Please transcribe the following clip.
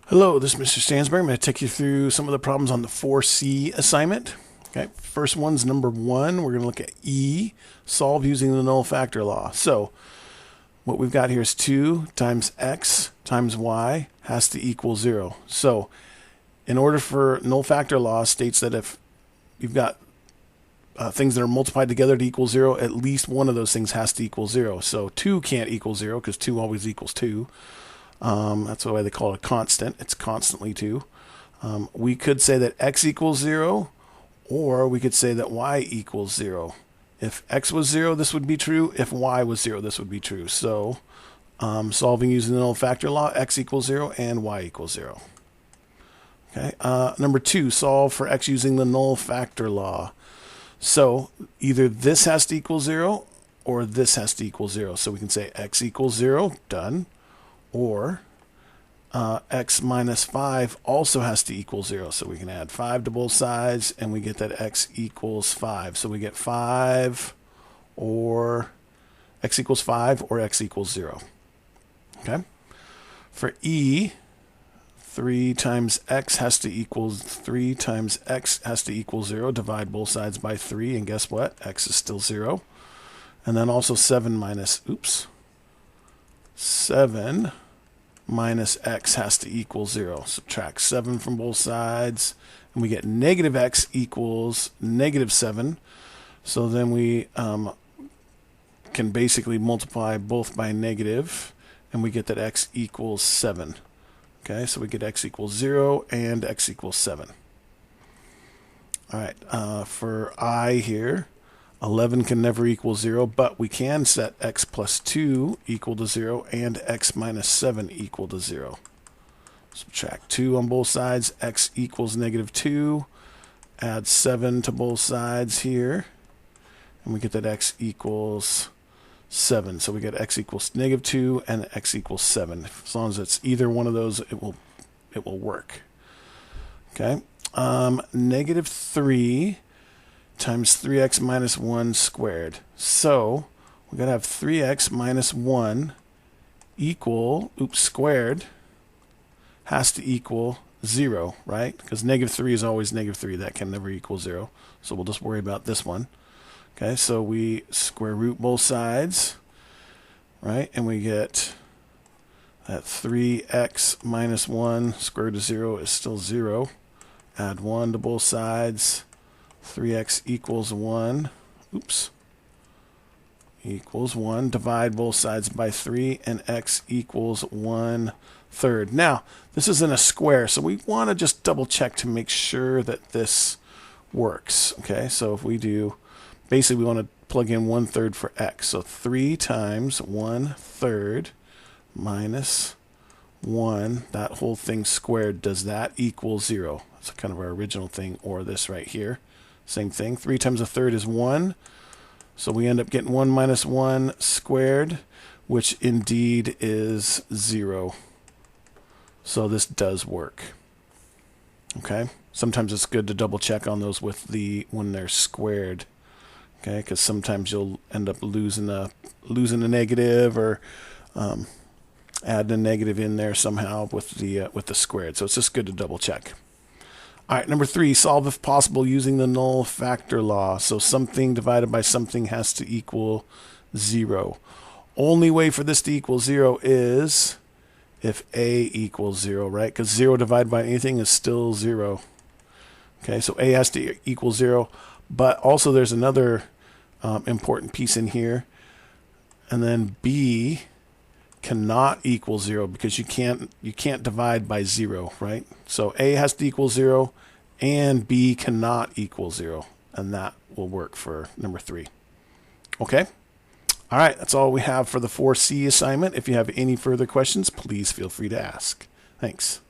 Hello, this is Mr. Stansbury. I'm going to take you through some of the problems on the 4C assignment. Okay, first one's number 1. We're going to look at E, solve using the null factor law. So what we've got here is 2 times x times y has to equal 0. So in order for null factor law states that if you've got things that are multiplied together to equal 0, at least one of those things has to equal 0. So 2 can't equal 0 because 2 always equals 2. That's why they call it a constant. It's constantly 2. We could say that x equals 0, or we could say that y equals 0. If x was 0, this would be true. If y was 0, this would be true. So solving using the null factor law, x equals 0 and y equals 0. Okay. Number 2, solve for x using the null factor law. So either this has to equal 0 or this has to equal 0. So we can say x equals 0, done. Or x minus 5 also has to equal 0. So we can add 5 to both sides, and we get that x equals 5. So we get 5 or x equals 5 or x equals 0. Okay. For E, 3 times x has to equal 3 times x has to equal 0. Divide both sides by 3, and guess what? X is still 0. And then also 7 minus x has to equal 0. Subtract 7 from both sides, and we get negative x equals negative 7. So then we can basically multiply both by negative, and we get that x equals 7. Okay, so we get x equals 0 and x equals 7. All right, for I here, 11 can never equal 0, but we can set x plus 2 equal to 0 and x minus 7 equal to 0. Subtract 2 on both sides, x equals negative 2. Add 7 to both sides here, and we get that x equals 7. So we get x equals negative 2 and x equals 7. As long as it's either one of those, it will work. Okay, negative 3 times 3x minus 1 squared. So we're going to have 3x minus 1 squared has to equal 0, right? Because negative 3 is always negative 3. That can never equal 0. So we'll just worry about this one. Okay, so we square root both sides, right? And we get that 3x minus 1 square root of 0 is still 0. Add 1 to both sides. 3x equals 1. Equals 1. Divide both sides by 3, and x equals 1/3. Now, this isn't a square, so we want to just double check to make sure that this works. Okay, so if we do, basically we want to plug in 1/3 for x. So 3 times 1/3 minus 1, that whole thing squared, does that equal 0? That's kind of our original thing, or this right here. Same thing. 3 times 1/3 is 1. So we end up getting 1 minus 1 squared, which indeed is 0. So this does work. Okay. Sometimes it's good to double check on those with when they're squared. Okay, because sometimes you'll end up losing a negative, or add a negative in there somehow with the squared. So it's just good to double check. All right, number 3, solve if possible using the null factor law. So something divided by something has to equal 0. Only way for this to equal 0 is if a equals 0, right? Because 0 divided by anything is still 0. Okay, so a has to equal 0. But also there's another important piece in here. And then b cannot equal 0 because you can't divide by 0, right? So a has to equal 0 and b cannot equal 0, and that will work for number 3. Okay? All right, that's all we have for the 4C assignment. If you have any further questions, please feel free to ask. Thanks.